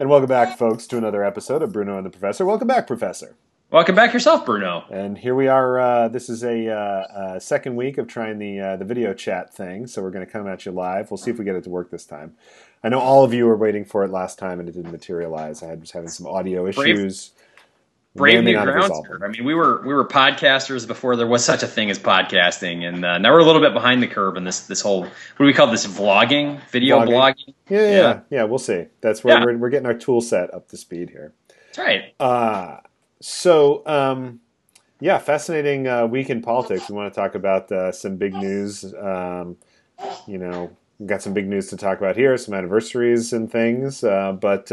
And welcome back, folks, to another episode of Bruno and the Professor. Welcome back, Professor. Welcome back yourself, Bruno. And here we are. This is a second week of trying the video chat thing, so we're going to come at you live. We'll see if we get it to work this time. I know all of you were waiting for it last time, and it didn't materialize. I was having some audio issues. Brave new grounds here. I mean, we were podcasters before there was such a thing as podcasting, and now we're a little bit behind the curve in this whole, what do we call this, vlogging, video blogging? Yeah. We'll see. That's where we're getting our tool set up to speed here. That's right. Fascinating week in politics. We want to talk about some big news. We've got some big news to talk about here, some anniversaries and things. But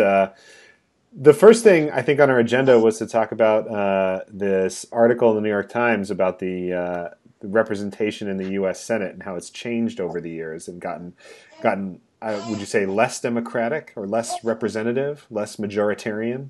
the first thing I think on our agenda was to talk about this article in the New York Times about the representation in the U.S. Senate and how it's changed over the years and gotten would you say less democratic or less representative, less majoritarian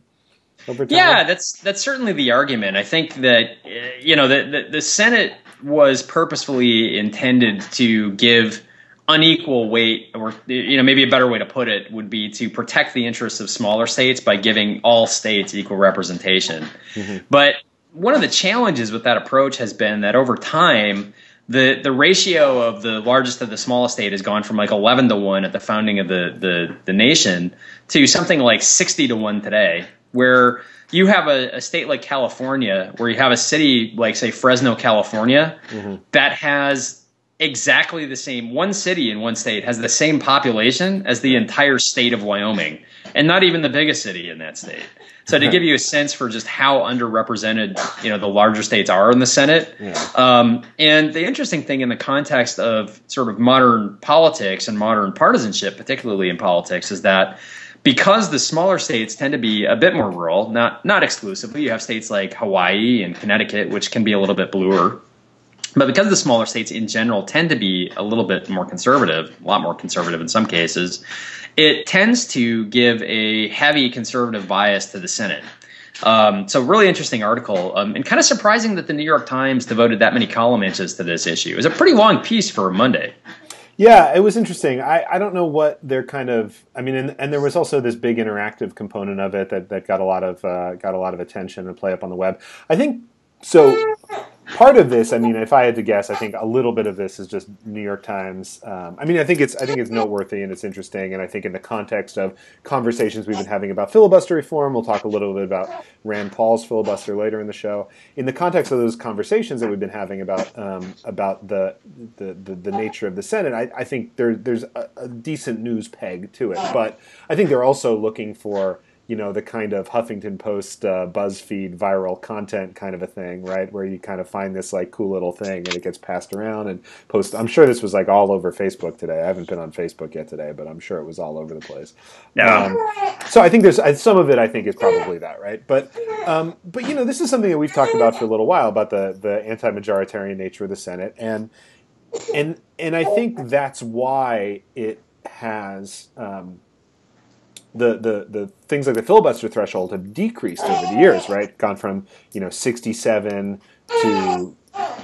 over time? Yeah, that's certainly the argument. I think that the Senate was purposefully intended to give unequal weight, or maybe a better way to put it would be to protect the interests of smaller states by giving all states equal representation. Mm-hmm. But one of the challenges with that approach has been that over time, the ratio of the largest to the smallest state has gone from like 11-1 at the founding of the nation to something like 60-1 today, where you have a state like California, where you have a city like, say, Fresno, California, mm-hmm. that has exactly the same, one city in one state has the same population as the entire state of Wyoming, and not even the biggest city in that state. So to give you a sense for just how underrepresented, the larger states are in the Senate. Yeah. And the interesting thing in the context of sort of modern politics and modern partisanship, particularly in politics, is that because the smaller states tend to be a bit more rural, not exclusively, you have states like Hawaii and Connecticut, which can be a little bit bluer. But because the smaller states in general tend to be a little bit more conservative, a lot more conservative in some cases, it tends to give a heavy conservative bias to the Senate. So really interesting article, and kind of surprising that the New York Times devoted that many column inches to this issue. It was a pretty long piece for a Monday. Yeah, it was interesting. I don't know what they're kind of. I mean, and there was also this big interactive component of it that got a lot of attention and play up on the web. I think so. Part of this, I mean, if I had to guess, I think a little bit of this is just New York Times. I think it's noteworthy and it's interesting, and I think in the context of conversations we've been having about filibuster reform, we'll talk a little bit about Rand Paul's filibuster later in the show. In the context of those conversations that we've been having about the nature of the Senate, I think there's a decent news peg to it, but I think they're also looking for the kind of Huffington Post, BuzzFeed viral content kind of a thing, right? Where you kind of find this like cool little thing and it gets passed around and posted. I'm sure this was like all over Facebook today. I haven't been on Facebook yet today, but I'm sure it was all over the place. Yeah. So I think there's some of it. I think is probably that, right? But this is something that we've talked about for a little while about the anti-majoritarian nature of the Senate, and I think that's why it has. The things like the filibuster threshold have decreased over the years, right? Gone from 67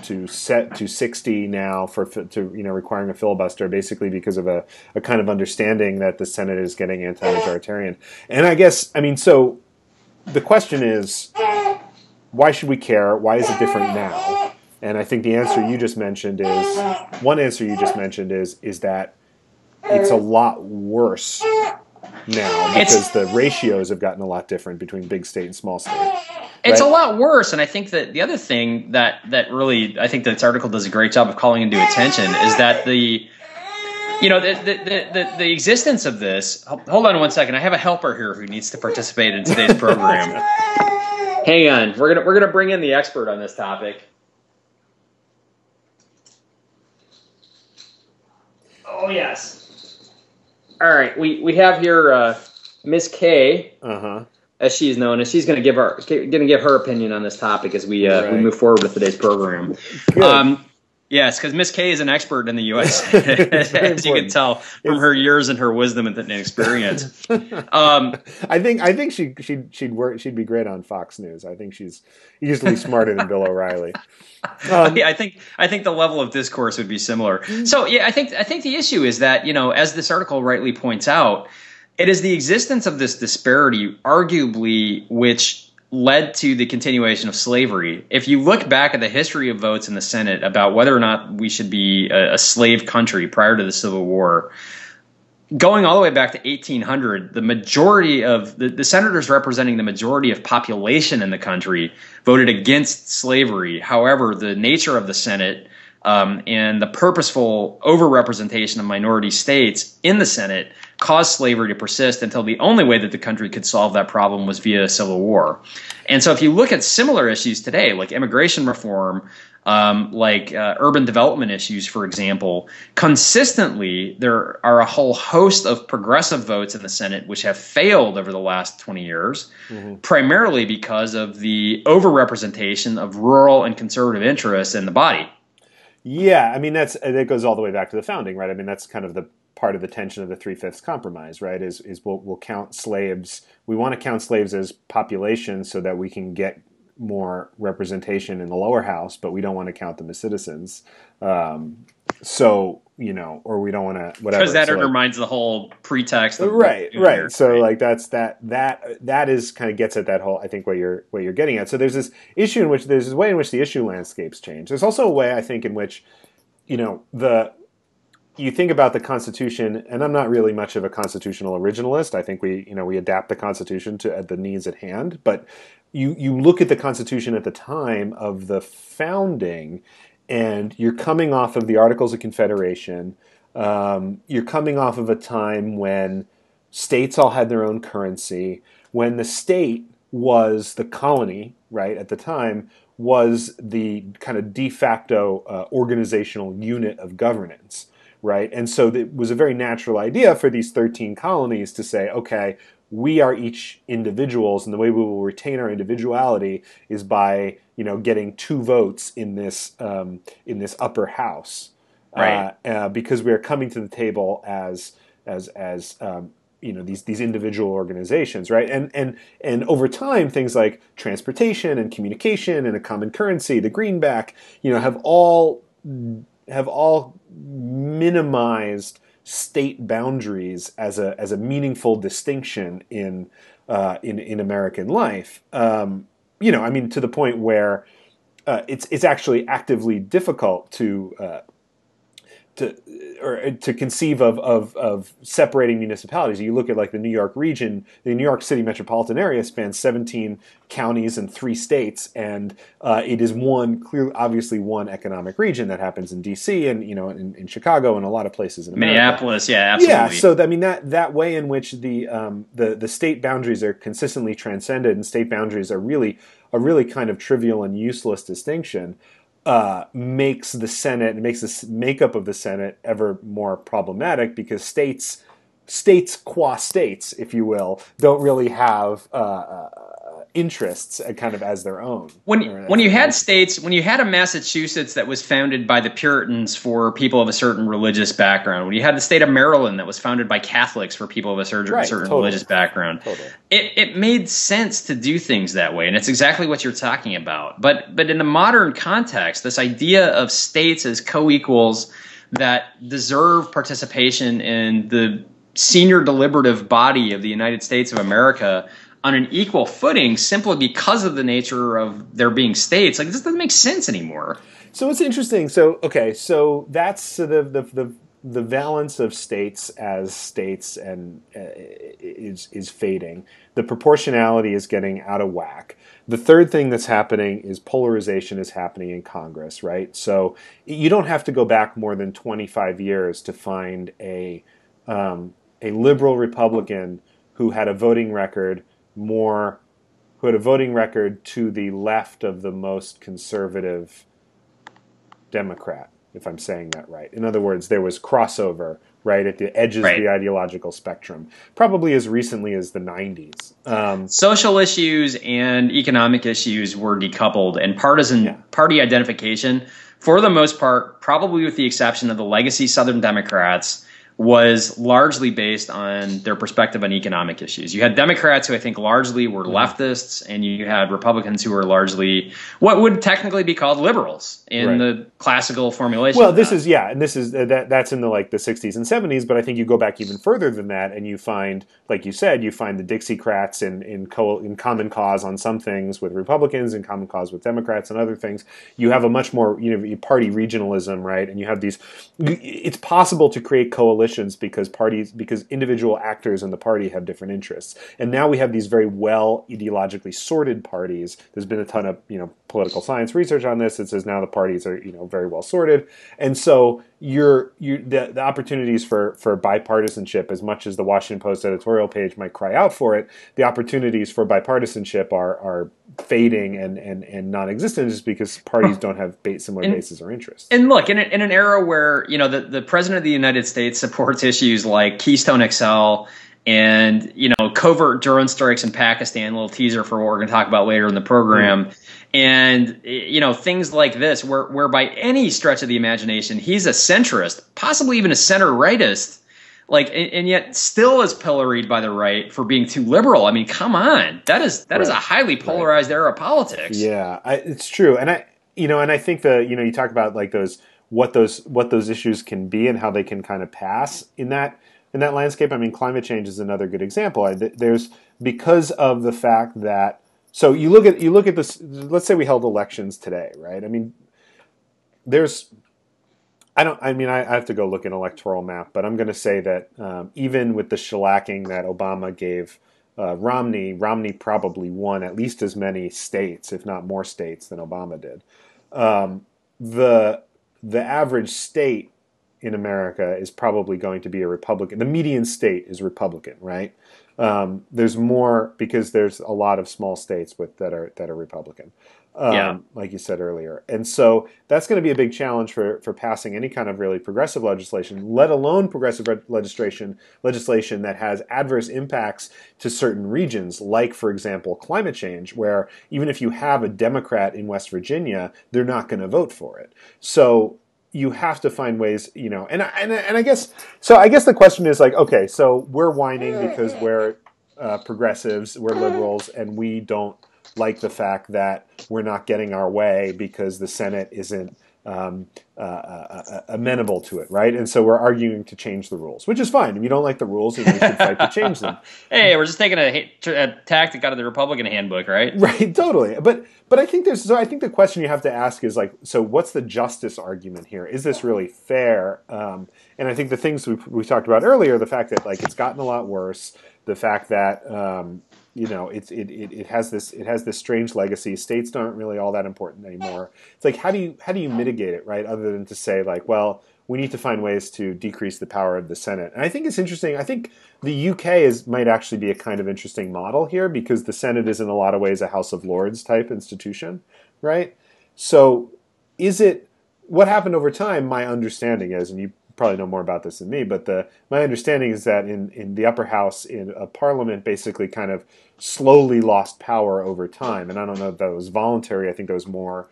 to 60 now to requiring a filibuster, basically because of a kind of understanding that the Senate is getting anti-majoritarian. And I guess so the question is, why should we care? Why is it different now? And I think the answer you just mentioned is that it's a lot worse now because the ratios have gotten a lot different between big state and small state. Right? It's a lot worse, and I think that the other thing that really I think that this article does a great job of calling into attention is that the existence of this. Hold on one second. I have a helper here who needs to participate in today's program. Hang on. We're gonna bring in the expert on this topic. Oh yes. All right, we have here Miss K, as she's known, and she's going to give her opinion on this topic as we move forward with today's program. Yes, because Miss K is an expert in the U.S. as you can tell from her years and her wisdom and experience. I think she'd be great on Fox News. I think she's easily smarter than Bill O'Reilly. I think the level of discourse would be similar. So yeah, I think the issue is that as this article rightly points out, It is the existence of this disparity, arguably, which led to the continuation of slavery. If you look back at the history of votes in the Senate about whether or not we should be a slave country prior to the Civil War, going all the way back to 1800, the majority of the senators representing the majority of population in the country voted against slavery. However, the nature of the Senate and the purposeful overrepresentation of minority states in the Senate caused slavery to persist until the only way that the country could solve that problem was via a civil war. And so if you look at similar issues today, like immigration reform, urban development issues, for example, consistently there are a whole host of progressive votes in the Senate which have failed over the last 20 years, primarily because of the overrepresentation of rural and conservative interests in the body. Yeah, I mean, that goes all the way back to the founding, right? I mean, that's kind of the part of the tension of the 3/5 compromise, right? Is we'll count slaves. We want to count slaves as population so that we can get more representation in the lower house, but we don't want to count them as citizens. So, you know, or we don't want to, whatever. Because that undermines the whole pretext. Right. So like that is kind of gets at that whole, I think, what you're getting at. So there's this issue in which there's this way in which the issue landscapes change. There's also a way, I think, in which, you know, you think about the Constitution, and I'm not really much of a constitutional originalist. I think we adapt the Constitution to the needs at hand. But you look at the Constitution at the time of the founding, and you're coming off of the Articles of Confederation. You're coming off of a time when states all had their own currency, when the state was the colony, right, at the time, was the kind of de facto organizational unit of governance, right? And so it was a very natural idea for these 13 colonies to say, okay, we are each individuals, and the way we will retain our individuality is by, you know, getting 2 votes in this upper house, right? Because we are coming to the table as you know, these individual organizations, right? And over time, things like transportation and communication and a common currency, the greenback, you know, have all minimized state boundaries as a meaningful distinction in American life. You know, I mean, to the point where it's actually actively difficult to conceive of separating municipalities. You look at like the New York region, the New York City metropolitan area spans 17 counties and 3 states, and it is obviously one economic region that happens in D.C. and, you know, in Chicago and a lot of places in America. Minneapolis, yeah, absolutely. Yeah, so I mean that way in which the state boundaries are consistently transcended, and state boundaries are really kind of trivial and useless distinction. Makes the Senate, and makes the makeup of the Senate ever more problematic, because states qua states, if you will, don't really have interests kind of as their own. When you had states, when you had a Massachusetts that was founded by the Puritans for people of a certain religious background, when you had the state of Maryland that was founded by Catholics for people of a certain religious background, it made sense to do things that way, and it's exactly what you're talking about. But in the modern context, this idea of states as co-equals that deserve participation in the senior deliberative body of the United States of America on an equal footing simply because of the nature of there being states, like, this doesn't make sense anymore. So it's interesting. So that's the valence of states as states and is fading. The proportionality is getting out of whack. The third thing that's happening is polarization is happening in Congress, right? So you don't have to go back more than 25 years to find a liberal Republican who had a voting record to the left of the most conservative Democrat, if I'm saying that right. In other words, there was crossover right at the edges of the ideological spectrum, probably as recently as the 90s. Social issues and economic issues were decoupled, and party identification, for the most part, probably with the exception of the legacy Southern Democrats, was largely based on their perspective on economic issues. You had Democrats who I think largely were leftists, and you had Republicans who were largely what would technically be called liberals in the classical formulation. Well, this is that's in the the 60s and 70s, but I think you go back even further than that, and you find, like you said, you find the Dixiecrats in common cause on some things with Republicans, in common cause with Democrats, and other things. You have a much more party regionalism, right? And you have these. It's possible to create coalitions because individual actors in the party have different interests. And now we have these very well ideologically sorted parties. There's been a ton of political science research on this. It says now the parties are very well sorted, and so the opportunities for bipartisanship, as much as the Washington Post editorial page might cry out for it, the opportunities for bipartisanship are fading and non-existent just because parties don't have similar bases or interests. And look, in an era where the president of the United States supports issues like Keystone XL and covert drone strikes in Pakistan, a little teaser for what we're going to talk about later in the program, and things like this, where by any stretch of the imagination he's a centrist, possibly even a center-rightist, and yet still is pilloried by the right for being too liberal. I mean, come on, that is a highly polarized era of politics. Yeah, it's true, and I think you talk about what those issues can be and how they can kind of pass in that landscape. I mean, climate change is another good example. There's because of the fact that so you look at this. Let's say we held elections today, right? I mean, I have to go look at an electoral map, but I'm going to say that even with the shellacking that Obama gave Romney probably won at least as many states, if not more states, than Obama did. The average state in America is probably going to be a Republican. The median state is Republican, right? There's more because there's a lot of small states that are Republican, like you said earlier, and so that's going to be a big challenge for passing any kind of really progressive legislation, let alone progressive legislation that has adverse impacts to certain regions, like for example climate change, where even if you have a Democrat in West Virginia, they're not going to vote for it. So you have to find ways, and I guess so. I guess the question is okay, so we're whining because we're progressives, we're liberals, and we don't like the fact that we're not getting our way because the Senate isn't amenable to it, right? And so we're arguing to change the rules, which is fine. If you don't like the rules, then you should fight to change them. Hey, we're just taking a tactic out of the Republican handbook, right? Right, totally. But I think I think the question you have to ask is so what's the justice argument here? Is this really fair? And I think the things we talked about earlier, the fact that it's gotten a lot worse, the fact that it has this strange legacy. States aren't really all that important anymore. It's how do you mitigate it, right? Other than to say well, we need to find ways to decrease the power of the Senate. And I think it's interesting. I think the UK might actually be a kind of interesting model here because the Senate is in a lot of ways a House of Lords type institution, right? So what happened over time, my understanding is, and you probably know more about this than me, but my understanding is that in the upper house in a parliament basically kind of slowly lost power over time. And I don't know if that was voluntary. I think there was more,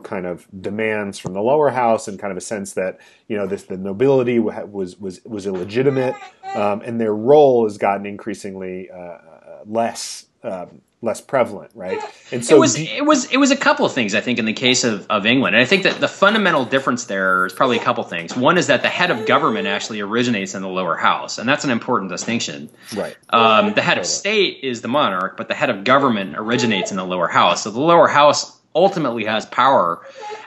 kind of demands from the lower house and kind of a sense that, the nobility was illegitimate, and their role has gotten increasingly less prevalent, right? And so it was a couple of things, I think, in the case of England. And I think that the fundamental difference there is probably a couple of things. One is that the head of government actually originates in the lower house, and that's an important distinction. Right. The head of state is the monarch, but the head of government originates in the lower house. So the lower house ultimately has power.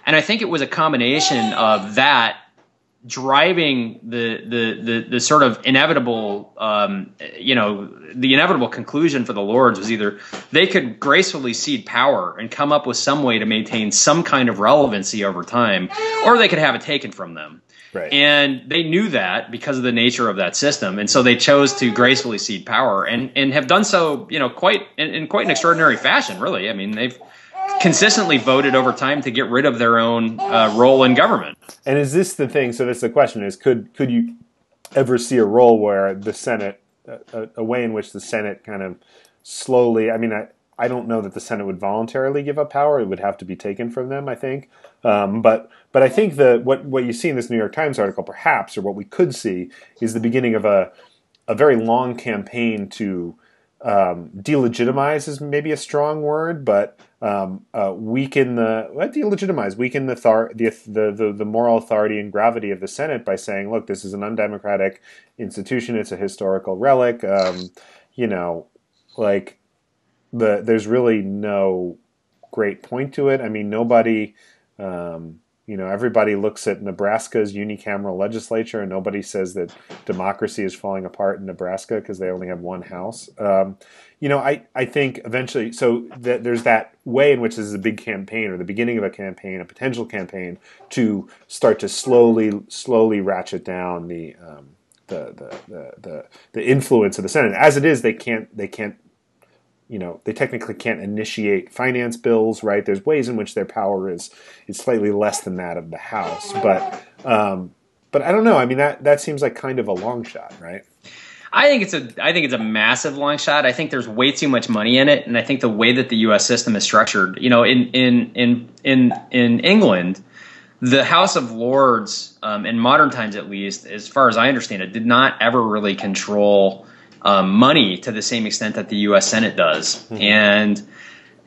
And I think it was a combination of that driving the sort of inevitable, the inevitable conclusion for the Lords was either they could gracefully cede power and come up with some way to maintain some kind of relevancy over time, or they could have it taken from them. Right. And they knew that because of the nature of that system, and so they chose to gracefully cede power and have done so, quite in quite an extraordinary fashion. Really, I mean, they've consistently voted over time to get rid of their own role in government. And is this the thing? So that's the question: is could you ever see a role where the Senate, a way in which the Senate kind of slowly? I mean, I don't know that the Senate would voluntarily give up power. It would have to be taken from them, I think. But I think that what you see in this New York Times article, perhaps, or what we could see, is the beginning of a very long campaign to delegitimize is maybe a strong word, but weaken the moral authority and gravity of the Senate by saying, look, this is an undemocratic institution. It's a historical relic. You know, like there's really no great point to it. I mean, nobody. Everybody looks at Nebraska's unicameral legislature, and nobody says that democracy is falling apart in Nebraska because they only have one house. I think eventually, so there's that way in which this is a big campaign, or the beginning of a campaign, a potential campaign to start to slowly ratchet down the influence of the Senate. As it is, they can't. They technically can't initiate finance bills, right? There's ways in which their power is slightly less than that of the House, but I don't know. I mean, that seems like kind of a long shot, right? I think it's a massive long shot. I think there's way too much money in it, and I think the way that the U.S. system is structured, in England, the House of Lords, in modern times at least, as far as I understand it, did not ever really control money to the same extent that the U.S. Senate does. Mm-hmm. And,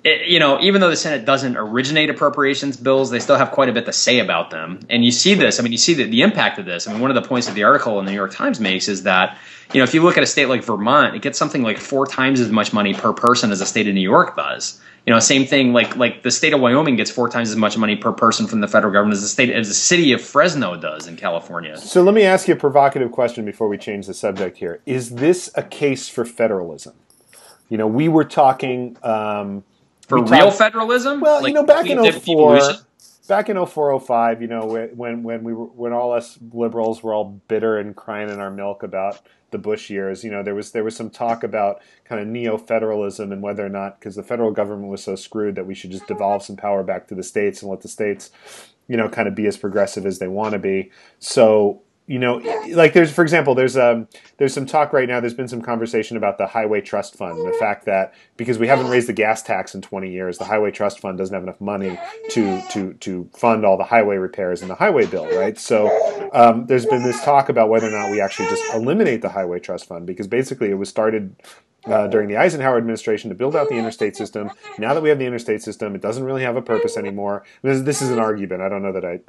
even though the Senate doesn't originate appropriations bills, they still have quite a bit to say about them. And you see this. I mean, you see the impact of this. I mean, one of the points of the article in the New York Times makes is that, if you look at a state like Vermont, it gets something like 4 times as much money per person as the state of New York does. Same thing, like the state of Wyoming gets 4 times as much money per person from the federal government as the city of Fresno does in California. So let me ask you a provocative question before we change the subject here. Is this a case for federalism? We were talking real federalism. Well, back in 04, 05, when all us liberals were all bitter and crying in our milk about the Bush years, there was some talk about kind of neo-federalism and whether or not, because the federal government was so screwed, that we should just devolve some power back to the states and let the states, kind of be as progressive as they want to be. So, like for example, there's some talk right now. There's been some conversation about the Highway Trust Fund and the fact that because we haven't raised the gas tax in 20 years, the Highway Trust Fund doesn't have enough money to fund all the highway repairs in the highway bill, right? So there's been this talk about whether or not we actually just eliminate the Highway Trust Fund, because basically it was started during the Eisenhower administration to build out the interstate system. Now that we have the interstate system, it doesn't really have a purpose anymore. This is an argument. I don't know that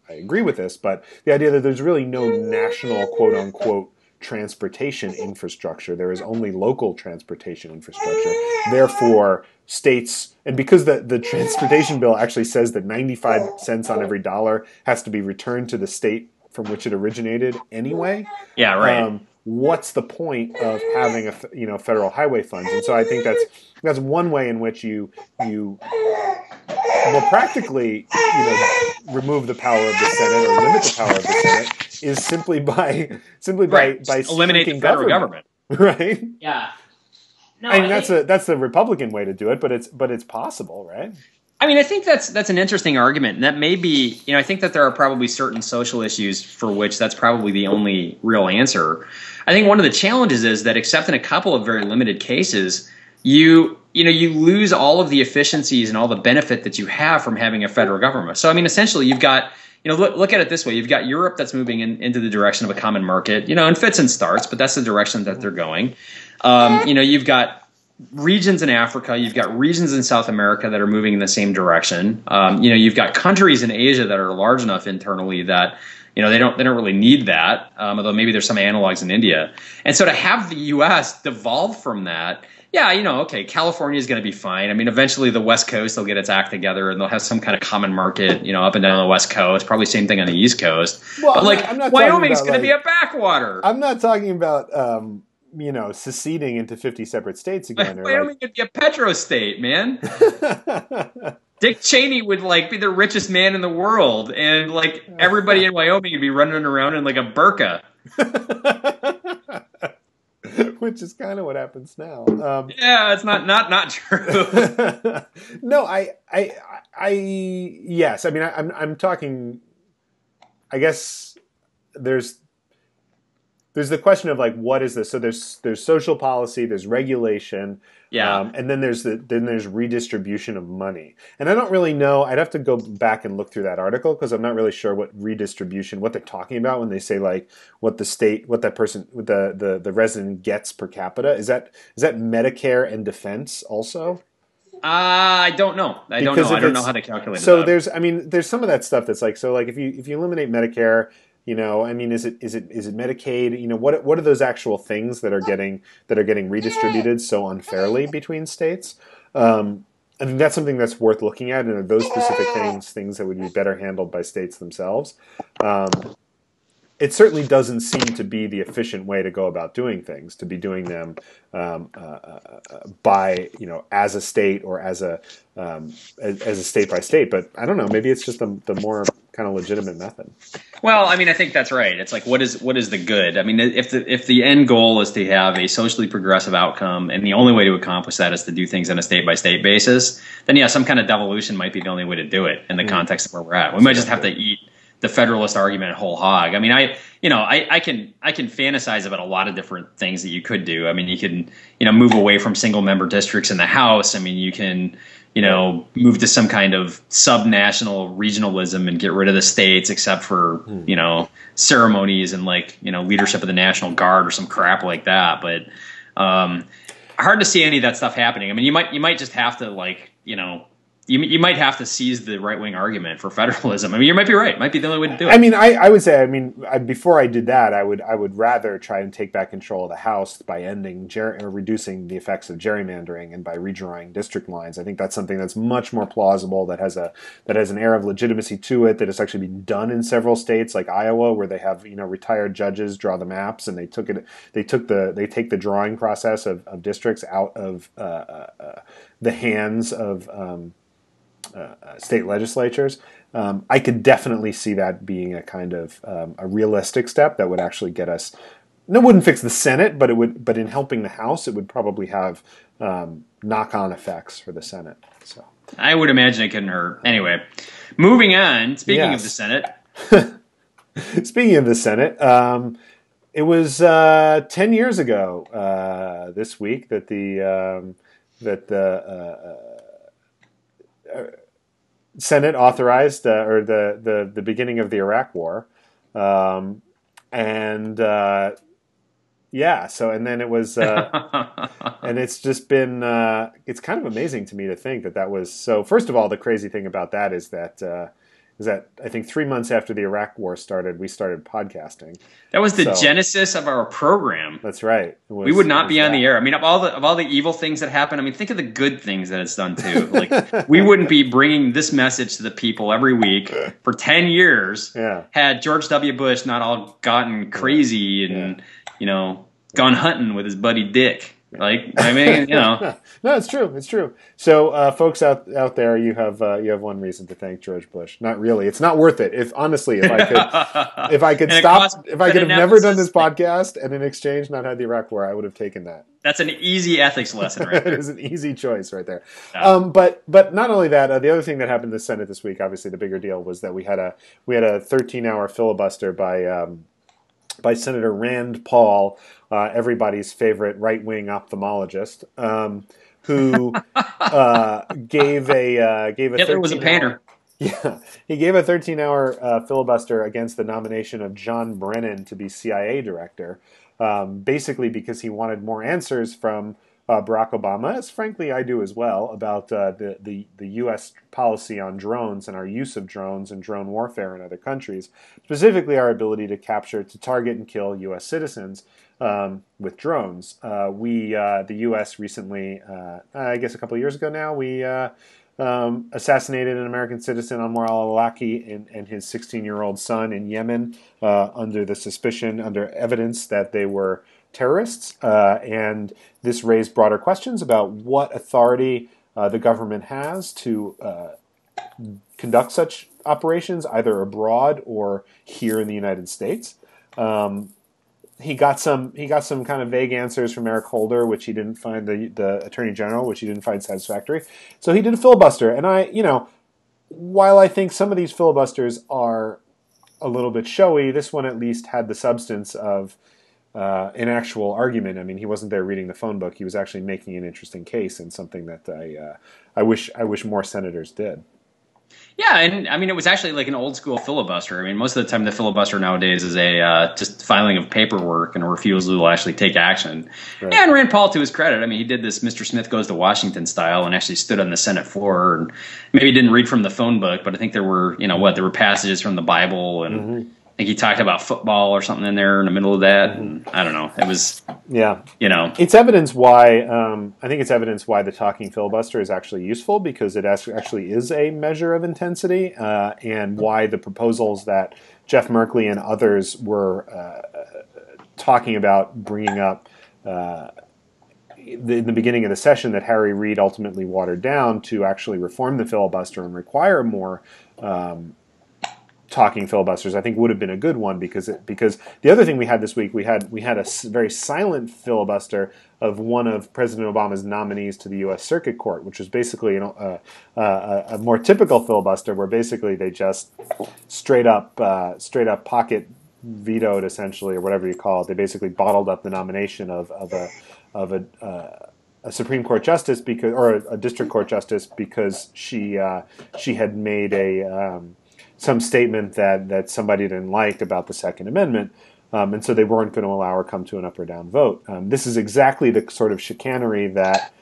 I agree with this, but the idea that there's really no national quote-unquote transportation infrastructure. There is only local transportation infrastructure. Therefore, states, and because the transportation bill actually says that 95 cents on every dollar has to be returned to the state from which it originated anyway. Yeah, right. What's the point of having federal highway funds? And so I think that's one way in which you more practically remove the power of the Senate or limit the power of the Senate is simply by eliminate the federal government. Right? Yeah. No, I mean that's the Republican way to do it, but it's possible, right? I mean, I think that's an interesting argument. And that may be, I think that there are probably certain social issues for which that's probably the only real answer. I think one of the challenges is that, except in a couple of very limited cases, you lose all of the efficiencies and all the benefit that you have from having a federal government. So, I mean, essentially, you've got, look at it this way. You've got Europe that's moving into the direction of a common market, in fits and starts, but that's the direction that they're going. You've got regions in Africa, you've got regions in South America that are moving in the same direction. You've got countries in Asia that are large enough internally that they don't really need that, although maybe there's some analogs in India. And so to have the U.S. devolve from that, okay, California is going to be fine. I mean, eventually the West Coast will get its act together and they'll have some kind of common market, up and down the West Coast. Probably same thing on the East Coast. Well, but I'm not Wyoming's going to be a backwater. I'm not talking about seceding into 50 separate states again. Wyoming could be a petro state, man. Dick Cheney would be the richest man in the world, and everybody in Wyoming would be running around in a burqa. Which is kind of what happens now. Yeah, it's not true. No, yes. I mean, I'm talking. I guess there's there's the question of like, what is this? So there's social policy, there's regulation, Yeah. and then there's redistribution of money. And I don't really know. I'd have to go back and look through that article because I'm not really sure what redistribution, what they're talking about when they say like what the state, what that person, what the resident gets per capita. Is that Medicare and defense also? I don't know. I don't know. I don't know how they calculate so that. there's some of that stuff that's like, so like if you eliminate Medicare, I mean, is it Medicaid? What are those actual things that are getting redistributed so unfairly between states? I think that's something that's worth looking at, and are those specific things that would be better handled by states themselves. It certainly doesn't seem to be the efficient way to go about doing things, to be doing them by, as a state or as a state by state. But I don't know, maybe it's just the more kind of legitimate method. Well, I mean, I think that's right. It's like, what is the good? I mean, if the end goal is to have a socially progressive outcome, and the only way to accomplish that is to do things on a state by state basis, then yeah, some kind of devolution might be the only way to do it in the context of where we're at. We might just have to eat the federalist argument whole hog. I mean, I can fantasize about a lot of different things that you could do. I mean, you can, move away from single member districts in the House. I mean, you can, move to some kind of subnational regionalism and get rid of the states except for, ceremonies and like, leadership of the National Guard or some crap like that. But hard to see any of that stuff happening. I mean, you might just have to like, you might have to seize the right-wing argument for federalism. I mean, you might be right. It might be the only way to do it. I mean, I would say, before I did that, I would rather try and take back control of the House by ending or reducing the effects of gerrymandering and by redrawing district lines. I think that's something that's much more plausible, that has an air of legitimacy to it, that it's actually been done in several states like Iowa, where they have retired judges draw the maps, and they take the drawing process of districts out of the hands of state legislatures. I could definitely see that being a kind of a realistic step that would actually get us. No, it wouldn't fix the Senate, but it would. But in helping the House, it would probably have knock-on effects for the Senate. So I would imagine it couldn't hurt. Anyway, moving on. Speaking of the Senate. Speaking of the Senate, it was 10 years ago this week that the Senate authorized or the beginning of the Iraq War, and then it was and it's just been it's kind of amazing to me to think that was so. First of all, the crazy thing about that is that I think 3 months after the Iraq War started, we started podcasting. That was the genesis of our program. That's right. We would not be on the air. I mean, of all the evil things that happened, I mean, think of the good things that it's done too. Like, we wouldn't be bringing this message to the people every week for 10 years had George W. Bush not all gotten crazy and gone hunting with his buddy Dick. Like, I mean, No, it's true. It's true. So, folks out there, you have one reason to thank George Bush. Not really. It's not worth it. If I could have never done this podcast and in exchange not had the Iraq War, I would have taken that. That's an easy ethics lesson, right there. It is an easy choice right there. Yeah. But not only that, the other thing that happened in the Senate this week, obviously the bigger deal, was that we had a 13-hour filibuster by Senator Rand Paul, everybody's favorite right-wing ophthalmologist, who gave a Hitler was a painter. Yeah, he gave a 13-hour filibuster against the nomination of John Brennan to be CIA director, basically because he wanted more answers from Barack Obama, as frankly I do as well, about the U.S. policy on drones and our use of drones and drone warfare in other countries, specifically our ability to target and kill U.S. citizens with drones. The U.S. recently, I guess a couple of years ago now, we assassinated an American citizen, Anwar al-Awlaki, and his 16-year-old son in Yemen under evidence that they were terrorists, and this raised broader questions about what authority the government has to conduct such operations, either abroad or here in the United States. He got some kind of vague answers from Eric Holder, which he didn't find, the Attorney General, which he didn't find satisfactory. So he did a filibuster, and while I think some of these filibusters are a little bit showy, this one at least had the substance of an actual argument. I mean, he wasn't there reading the phone book. He was actually making an interesting case, and something that I wish more senators did. Yeah, and I mean, it was actually like an old school filibuster. I mean, most of the time the filibuster nowadays is a just filing of paperwork and a refusal to actually take action. Right. And Rand Paul, to his credit, I mean, he did this Mr. Smith goes to Washington style and actually stood on the Senate floor and maybe didn't read from the phone book, but I think there were, there were passages from the Bible, and I think he talked about football or something in there in the middle of that. And I don't know. It was, It's evidence why, I think it's evidence why the talking filibuster is actually useful, because it actually is a measure of intensity, and why the proposals that Jeff Merkley and others were talking about bringing up in the beginning of the session that Harry Reid ultimately watered down to actually reform the filibuster and require more talking filibusters, I think would have been a good one, because the other thing we had this week, we had a very silent filibuster of one of President Obama's nominees to the U.S. Circuit Court, which was basically a more typical filibuster, where basically they just straight up pocket vetoed, essentially, or whatever you call it. They basically bottled up the nomination of a Supreme Court justice or a district court justice, because she had made some statement that somebody didn't like about the Second Amendment, and so they weren't going to allow her come to an up or down vote. This is exactly the sort of chicanery that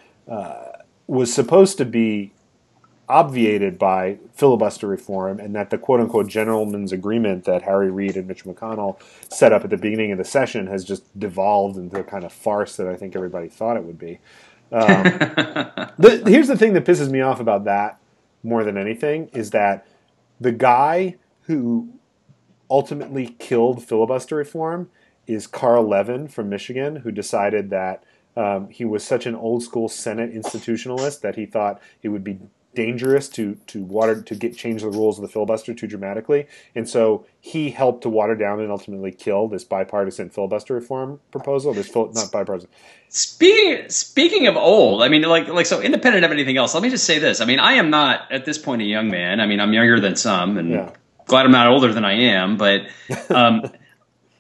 was supposed to be obviated by filibuster reform, and that the quote-unquote gentleman's agreement that Harry Reid and Mitch McConnell set up at the beginning of the session has just devolved into the kind of farce that I think everybody thought it would be. Here's the thing that pisses me off about that more than anything, is that the guy who ultimately killed filibuster reform is Carl Levin from Michigan, who decided that he was such an old school Senate institutionalist that he thought it would be dangerous to change the rules of the filibuster too dramatically, and so he helped to water down and ultimately kill this bipartisan filibuster reform proposal. Not bipartisan. Speaking of old, I mean, like so independent of anything else, let me just say this. I mean, I am not at this point a young man. I mean, I'm younger than some, and glad I'm not older than I am. But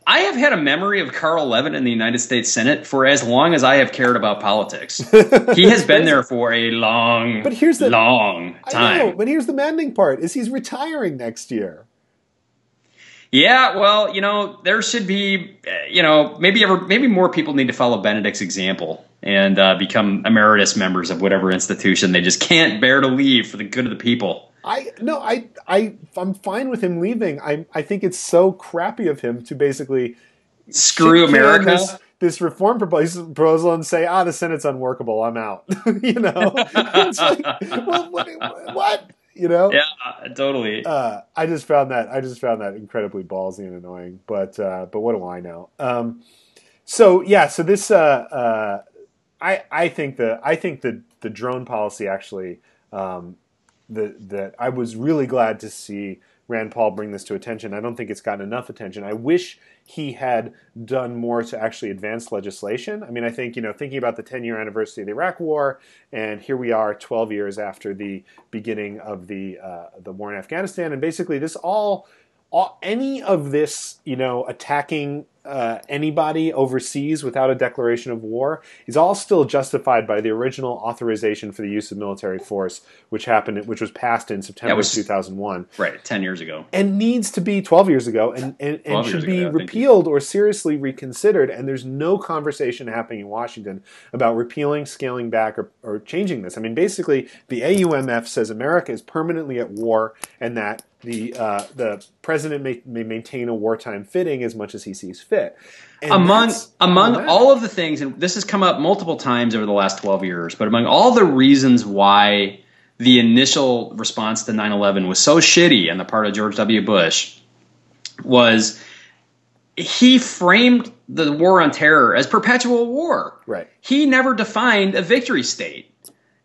I have had a memory of Carl Levin in the United States Senate for as long as I have cared about politics. He has been there for a long time. I know, but here's the maddening part: is he's retiring next year. Yeah, well, there should be, maybe more people need to follow Benedict's example and become emeritus members of whatever institution they just can't bear to leave for the good of the people. I'm fine with him leaving. I think it's so crappy of him to basically screw America. This reform proposal and say, the Senate's unworkable, I'm out. It's like, well, what? Yeah, totally. I just found that incredibly ballsy and annoying. But what do I know? So this I think the drone policy actually that I was really glad to see Rand Paul bring this to attention. I don't think it's gotten enough attention. I wish he had done more to actually advance legislation. I mean, I think, thinking about the 10-year anniversary of the Iraq War, and here we are 12 years after the beginning of the war in Afghanistan, and basically any of this, attacking anybody overseas without a declaration of war is all still justified by the original authorization for the use of military force, which was passed in September 2001. Right, 10 years ago. And needs to be 12 years ago, and should be repealed or seriously reconsidered. And there's no conversation happening in Washington about repealing, scaling back, or changing this. I mean, basically, the AUMF says America is permanently at war, and that the president may maintain a wartime fitting as much as he sees fit. And among all of the things, and this has come up multiple times over the last 12 years, but among all the reasons why the initial response to 9/11 was so shitty on the part of George W. Bush was he framed the war on terror as perpetual war. Right. He never defined a victory state.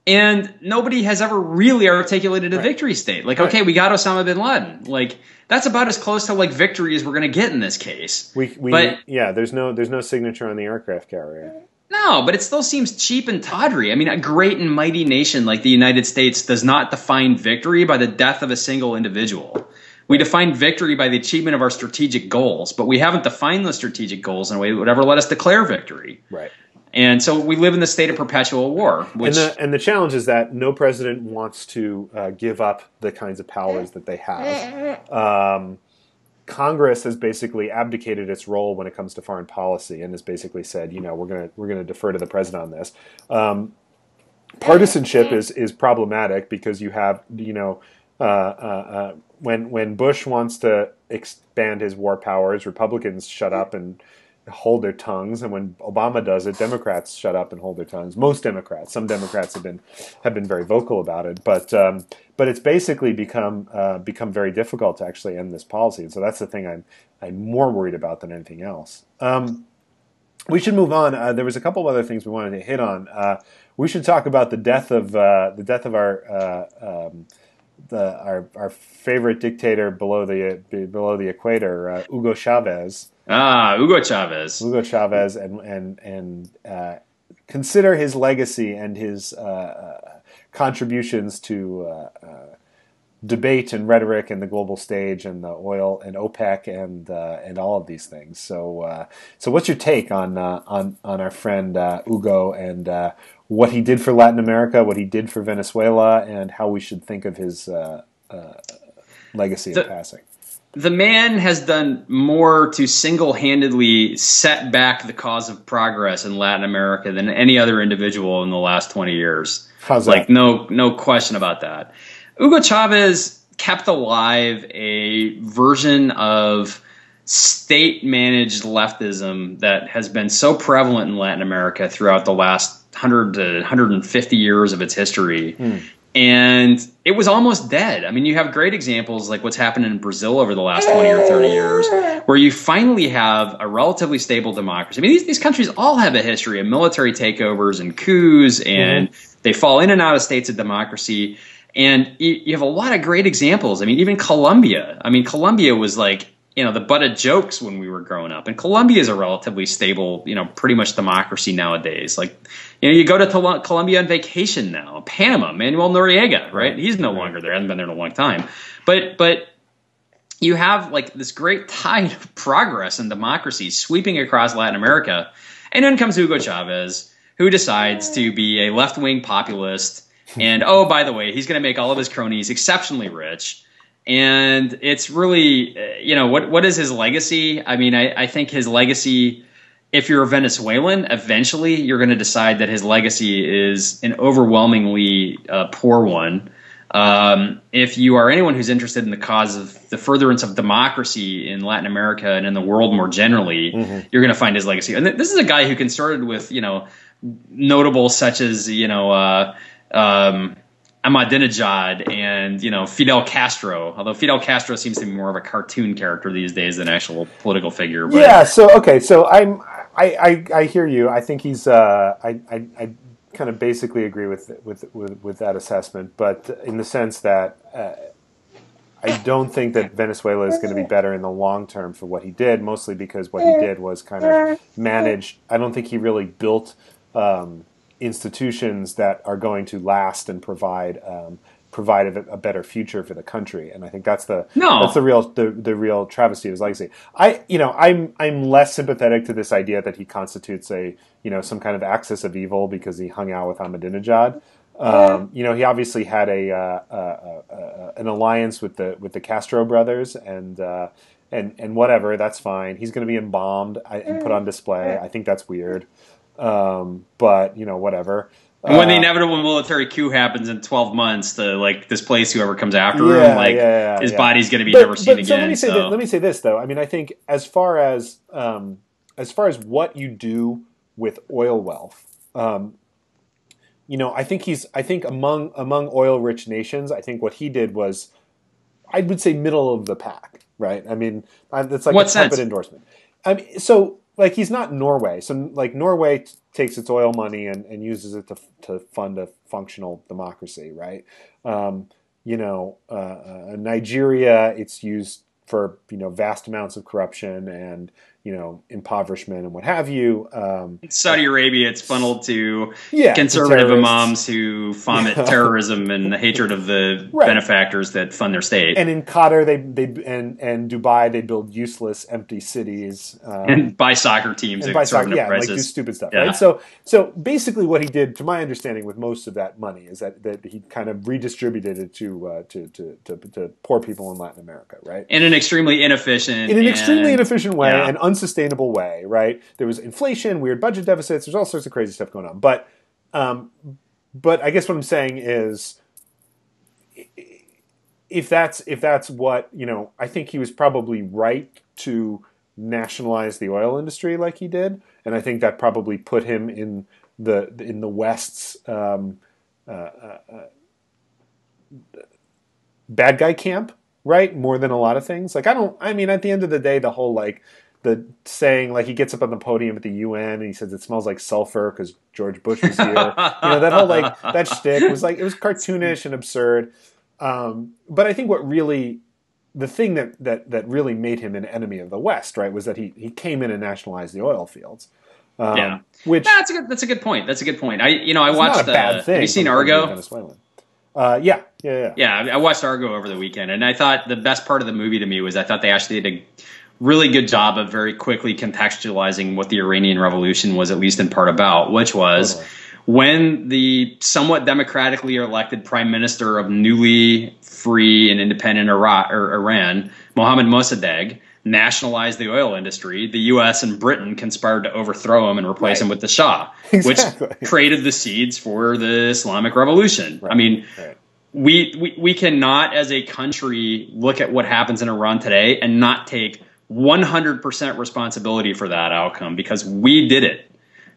And nobody has ever really articulated a victory state. Like, okay, we got Osama bin Laden. Like, that's about as close to like victory as we're going to get in this case. There's no signature on the aircraft carrier. No, but it still seems cheap and tawdry. I mean, a great and mighty nation like the United States does not define victory by the death of a single individual. We define victory by the achievement of our strategic goals, but we haven't defined those strategic goals in a way that would ever let us declare victory. Right. And so we live in the state of perpetual war. Which, and the challenge is that no president wants to give up the kinds of powers that they have. Congress has basically abdicated its role when it comes to foreign policy and has basically said, we're gonna defer to the president on this. Partisanship is problematic because you have, when Bush wants to expand his war powers, Republicans shut up and hold their tongues, and when Obama does it, Democrats shut up and hold their tongues. Most Democrats, some Democrats have been very vocal about it, but it's basically become very difficult to actually end this policy, and so that's the thing I'm more worried about than anything else. We should move on. There was a couple of other things we wanted to hit on. We should talk about the death of our favorite dictator below the equator, Hugo Chavez. Hugo Chavez. Hugo Chavez, and consider his legacy and his contributions to debate and rhetoric and the global stage and the oil and OPEC and all of these things. So what's your take on our friend Hugo and what he did for Latin America, what he did for Venezuela, and how we should think of his legacy and passing? The man has done more to single-handedly set back the cause of progress in Latin America than any other individual in the last 20 years. How's that? No question about that. Hugo Chavez kept alive a version of state-managed leftism that has been so prevalent in Latin America throughout the last 100 to 150 years of its history. And it was almost dead. I mean, you have great examples like what's happened in Brazil over the last 20 or 30 years, where you finally have a relatively stable democracy. I mean, these countries all have a history of military takeovers and coups, and they fall in and out of states of democracy. And you have a lot of great examples. I mean, even Colombia. I mean, Colombia was like, the butt of jokes when we were growing up. And Colombia is a relatively stable, pretty much democracy nowadays. Like, you go to Colombia on vacation now. Panama, Manuel Noriega, right? He's no longer there. Hasn't been there in a long time. But you have like this great tide of progress and democracy sweeping across Latin America. And then comes Hugo Chavez, who decides to be a left-wing populist. And, oh, by the way, he's going to make all of his cronies exceptionally rich. And it's really, what is his legacy? I mean, I think his legacy, if you're a Venezuelan, eventually you're going to decide that his legacy is an overwhelmingly poor one. If you are anyone who's interested in the cause of the furtherance of democracy in Latin America and in the world more generally, you're going to find his legacy. And this is a guy who consorted with, notables such as, Ahmadinejad and Fidel Castro, although Fidel Castro seems to be more of a cartoon character these days than an actual political figure. But. Yeah. So I hear you. I think he's I kind of basically agree with that assessment, but in the sense that I don't think that Venezuela is going to be better in the long term for what he did, mostly because what he did was kind of manage. I don't think he really built institutions that are going to last and provide a better future for the country, and I think that's the real travesty of his legacy. I'm less sympathetic to this idea that he constitutes some kind of axis of evil because he hung out with Ahmadinejad. He obviously had an alliance with the Castro brothers, and whatever, that's fine. He's going to be embalmed and put on display. I think that's weird. But whatever. And when the inevitable military coup happens in 12 months to displace whoever comes after him, his body's going to be never seen again. So let me say this though. I mean, I think as far as what you do with oil wealth, I think among oil-rich nations, I think what he did was, I would say, middle of the pack, right? I mean, that's like what a sense? tepid endorsement. I mean, so. He's not Norway. So, Norway takes its oil money and uses it to fund a functional democracy, right? Nigeria, it's used for, vast amounts of corruption and, impoverishment and what have you. Saudi Arabia, it's funneled to Yeah, conservative to imams who vomit terrorism and the hatred of the benefactors that fund their state. And in Qatar, and Dubai, they build useless, empty cities and buy soccer teams at exorbitant prices. Like do stupid stuff. Right. So basically, what he did, to my understanding, with most of that money, is that he kind of redistributed it to poor people in Latin America, right? In an extremely inefficient way and unsustainable way, right? There was inflation, weird budget deficits. There's all sorts of crazy stuff going on. But I guess what I'm saying is, if that's what, I think he was probably right to nationalize the oil industry like he did, and I think that probably put him in the West's bad guy camp, right? More than a lot of things. Like, at the end of the day, the whole, like, the saying, like, he gets up on the podium at the UN and he says it smells like sulfur because George Bush was here. That whole, like, that shtick was, like, it was cartoonish and absurd. But I think the thing that really made him an enemy of the West, right, was that he came in and nationalized the oil fields. Which that's a good point. That's a good point. I watched. Have you seen Argo? Venezuelan. Yeah. I watched Argo over the weekend, and I thought the best part of the movie to me was I thought they actually did a really good job of very quickly contextualizing what the Iranian Revolution was at least in part about, which was when the somewhat democratically elected prime minister of newly free and independent Iran, Mohammad Mossadegh, nationalized the oil industry, the U.S. and Britain conspired to overthrow him and replace him with the Shah, which created the seeds for the Islamic Revolution. Right. I mean, we cannot, as a country, look at what happens in Iran today and not take 100% responsibility for that outcome, because we did it.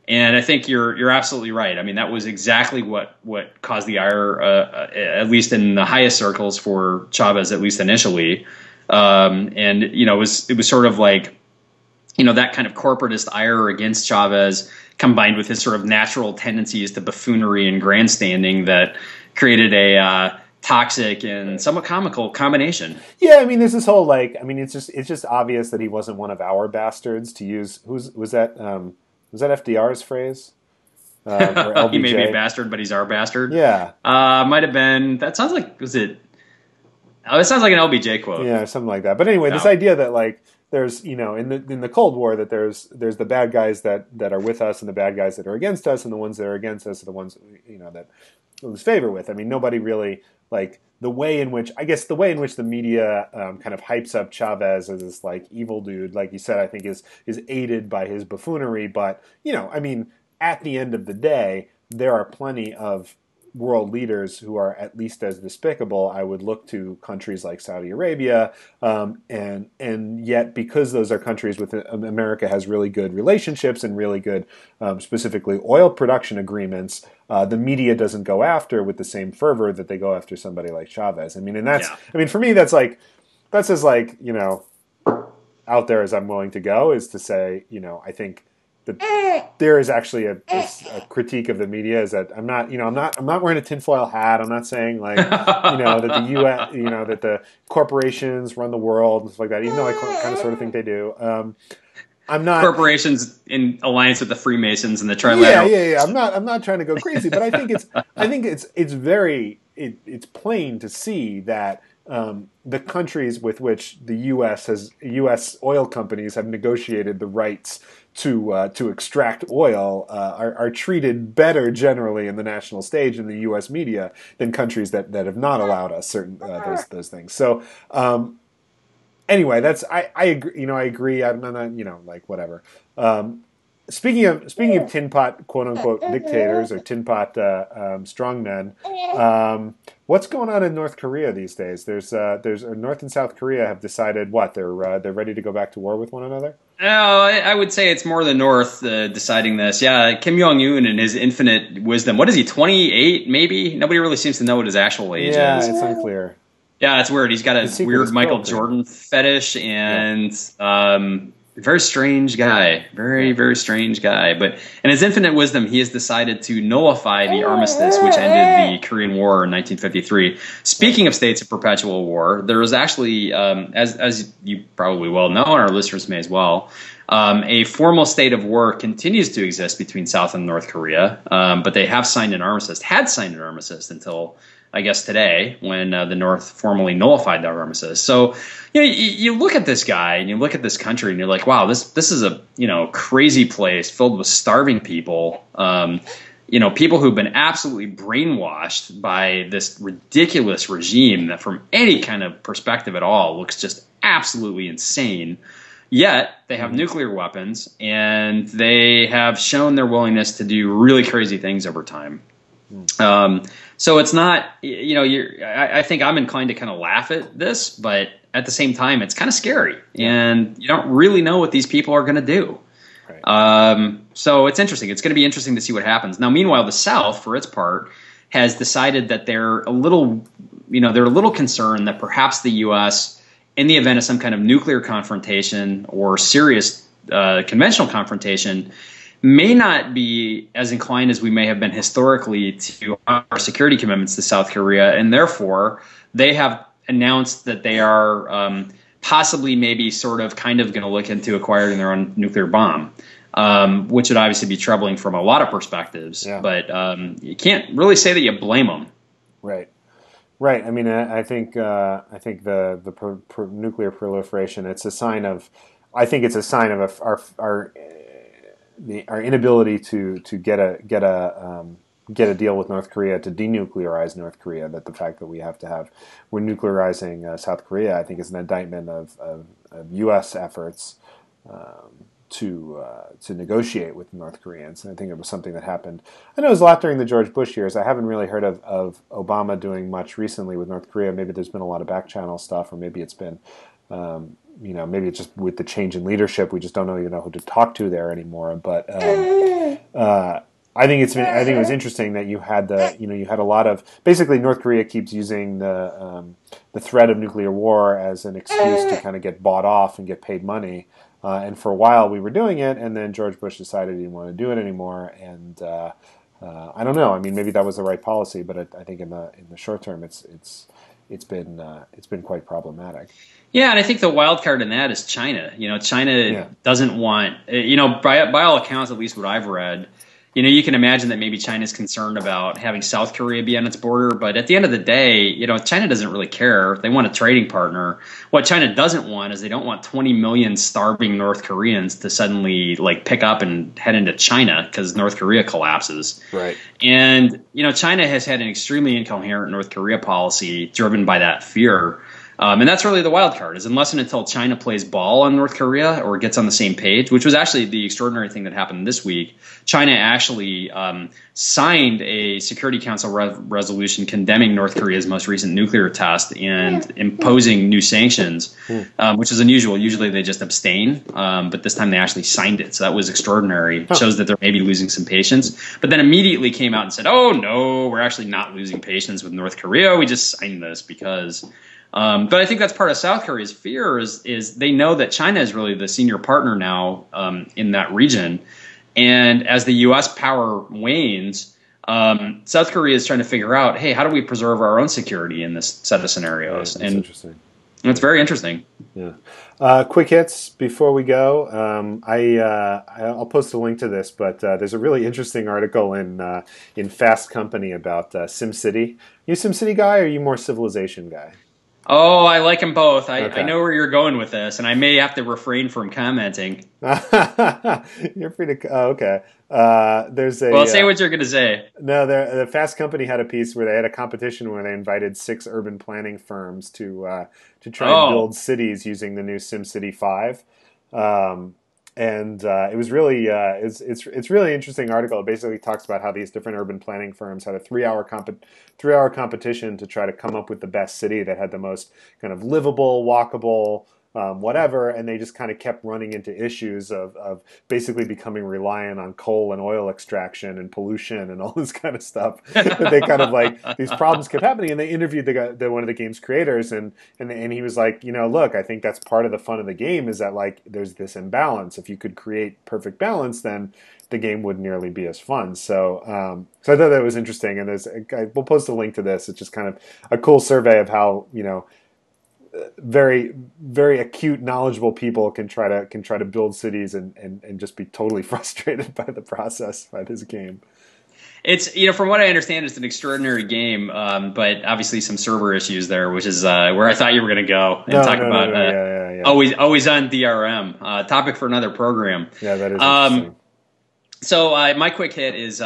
And I think you're absolutely right. I mean, that was exactly what caused the ire, at least in the highest circles for Chavez, at least initially. And it was sort of like, that kind of corporatist ire against Chavez combined with his sort of natural tendencies to buffoonery and grandstanding that created a toxic and somewhat comical combination. Yeah, I mean, there's this whole it's just obvious that he wasn't one of our bastards, to use was that FDR's phrase? Or LBJ? He may be a bastard, but he's our bastard. Yeah, might have been. That sounds like it sounds like an LBJ quote. Yeah, something like that. But anyway, this idea that, like, there's, in the Cold War, that there's the bad guys that are with us and the bad guys that are against us, and the ones that are against us are the ones that we lose favor with. I mean, nobody really, like, the way in which the media kind of hypes up Chavez as this, like, evil dude, like you said, I think is aided by his buffoonery. But at the end of the day, there are plenty of world leaders who are at least as despicable. I would look to countries like Saudi Arabia, and yet, because those are countries with America has really good relationships and really good, specifically oil production agreements, the media doesn't go after with the same fervor that they go after somebody like Chavez. I mean, and that's, for me, that's as out there as I'm willing to go, is to say, I think that there is actually a critique of the media, is that I'm not wearing a tinfoil hat. I'm not saying, like, that the U.S., that the corporations run the world and stuff like that, even though I kind of sort of think they do. I'm not corporations in alliance with the Freemasons and the Trilateral. Yeah. I'm not trying to go crazy, but I think it's plain to see that the countries with which the U.S. oil companies have negotiated the rights to extract oil are treated better generally in the national stage in the U.S. media than countries that have not allowed us certain those things. So anyway, I agree. I agree. I'm not like, whatever. Speaking of tin pot, quote unquote, dictators, or tin pot strongmen, what's going on in North Korea these days? There's North and South Korea have decided they're ready to go back to war with one another. Oh, I would say it's more the North deciding this. Yeah, Kim Jong-un and his infinite wisdom. What is he, 28 maybe? Nobody really seems to know what his actual age is. Yeah, it's unclear. Yeah, it's weird. He's got a weird Michael Jordan fetish, and very strange guy. Very, very strange guy. But in his infinite wisdom, he has decided to nullify the armistice which ended the Korean War in 1953. Speaking of states of perpetual war, there was actually, as you probably well know, and our listeners may as well, A formal state of war continues to exist between South and North Korea, but they have signed an armistice, had signed an armistice until, I guess, today, when the North formally nullified their armistice. So, you look at this guy and you look at this country and you're like, wow, this is a crazy place filled with starving people. People who've been absolutely brainwashed by this ridiculous regime that, from any kind of perspective at all, looks just absolutely insane. Yet they have nuclear weapons, and they have shown their willingness to do really crazy things over time. So it's not, I think I'm inclined to kind of laugh at this, but at the same time, it's kind of scary, and you don't really know what these people are going to do. Right. So it's interesting. It's going to be interesting to see what happens. Now, meanwhile, the South, for its part, has decided that they're a little concerned that perhaps the U.S., in the event of some kind of nuclear confrontation or serious conventional confrontation, may not be as inclined as we may have been historically to our security commitments to South Korea, and therefore they have announced that they are possibly, maybe, sort of, kind of going to look into acquiring their own nuclear bomb, which would obviously be troubling from a lot of perspectives. Yeah. But you can't really say that you blame them. Right. Right. I mean, I think the nuclear proliferation. It's a sign of. I think it's a sign of our inability to get a deal with North Korea, to denuclearize North Korea. That the fact that we're nuclearizing South Korea, I think, is an indictment of U.S. efforts to negotiate with the North Koreans. And I think it was something that happened. I know it was a lot during the George Bush years. I haven't really heard of Obama doing much recently with North Korea. Maybe there's been a lot of back channel stuff, or maybe it's been, maybe it's just with the change in leadership, we just don't know who to talk to there anymore. But I think it was interesting that you had a lot of, basically, North Korea keeps using the threat of nuclear war as an excuse to kind of get bought off and get paid money. And for a while we were doing it, and then George Bush decided he didn't want to do it anymore. And I don't know. I mean, maybe that was the right policy, but I think in the short term, it's been quite problematic. Yeah, and I think the wild card in that is China. China doesn't want. By all accounts, at least what I've read, you can imagine that maybe China's concerned about having South Korea be on its border, but at the end of the day, China doesn't really care. They want a trading partner. What China doesn't want is, they don't want 20 million starving North Koreans to suddenly pick up and head into China because North Korea collapses. Right. And China has had an extremely incoherent North Korea policy driven by that fear. And that's really the wild card, is unless and until China plays ball on North Korea or gets on the same page, which was actually the extraordinary thing that happened this week. China actually signed a Security Council resolution condemning North Korea's most recent nuclear test and imposing new sanctions, which is unusual. Usually they just abstain, but this time they actually signed it. So that was extraordinary. It shows that they're maybe losing some patience. But then immediately came out and said, oh, no, we're actually not losing patience with North Korea. We just signed this because... but I think that's part of South Korea's fear is they know that China is really the senior partner now in that region. And as the U.S. power wanes, South Korea is trying to figure out, hey, how do we preserve our own security in this set of scenarios? Right, that's interesting. It's very interesting. Yeah. Quick hits before we go. I'll post a link to this, but there's a really interesting article in Fast Company about SimCity. You a SimCity guy, or are you more Civilization guy? Oh, I like them both. I know where you're going with this, and I may have to refrain from commenting. You're free to. Oh, okay. Say what you're going to say. No, the Fast Company had a piece where they had a competition where they invited 6 urban planning firms to try and build cities using the new SimCity 5. And it was really it's really interesting article. It basically talks about how these different urban planning firms had a 3-hour competition to try to come up with the best city that had the most kind of livable, walkable, whatever, and they just kind of kept running into issues of basically becoming reliant on coal and oil extraction and pollution and all this kind of stuff. They kind of these problems kept happening, and they interviewed one of the game's creators, and he was like, look, I think that's part of the fun of the game, is that there's this imbalance. If you could create perfect balance, then the game wouldn't nearly be as fun. So I thought that was interesting, and we'll post a link to this. It's just kind of a cool survey of how very, very acute, knowledgeable people can try to build cities and just be totally frustrated by the process, by this game. It's, from what I understand, it's an extraordinary game, but obviously some server issues there, which is where I thought you were going to go and talk about yeah. always on DRM. Topic for another program. Yeah, that is interesting. So my quick hit is,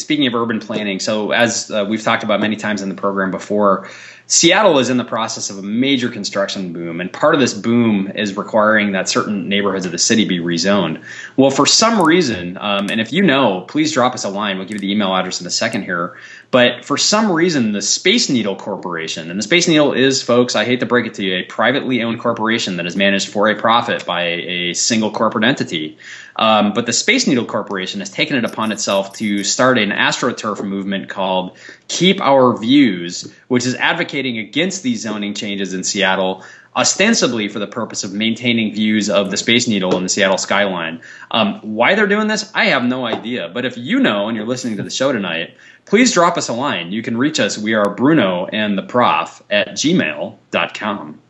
speaking of urban planning, so as we've talked about many times in the program before, Seattle is in the process of a major construction boom, and part of this boom is requiring that certain neighborhoods of the city be rezoned. Well, for some reason, and if you know, please drop us a line. We'll give you the email address in a second here. But for some reason, the Space Needle Corporation, and the Space Needle is, folks, I hate to break it to you, a privately owned corporation that is managed for a profit by a single corporate entity. But the Space Needle Corporation has taken it upon itself to start an astroturf movement called Keep Our Views, which is advocating against these zoning changes in Seattle, ostensibly for the purpose of maintaining views of the Space Needle and the Seattle skyline. Why they're doing this, I have no idea. But if you know and you're listening to the show tonight, please drop us a line. You can reach us. We are Bruno and the Prof at gmail.com.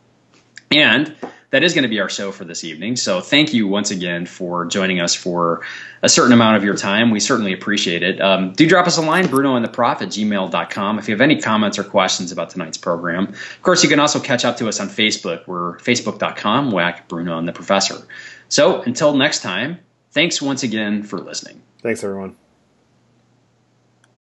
And that is going to be our show for this evening. So thank you once again for joining us for a certain amount of your time. We certainly appreciate it. Do drop us a line, Bruno and the Prof at gmail.com, if you have any comments or questions about tonight's program. Of course, you can also catch up to us on Facebook. We're facebook.com, whack Bruno and the Professor. So until next time, thanks once again for listening. Thanks, everyone.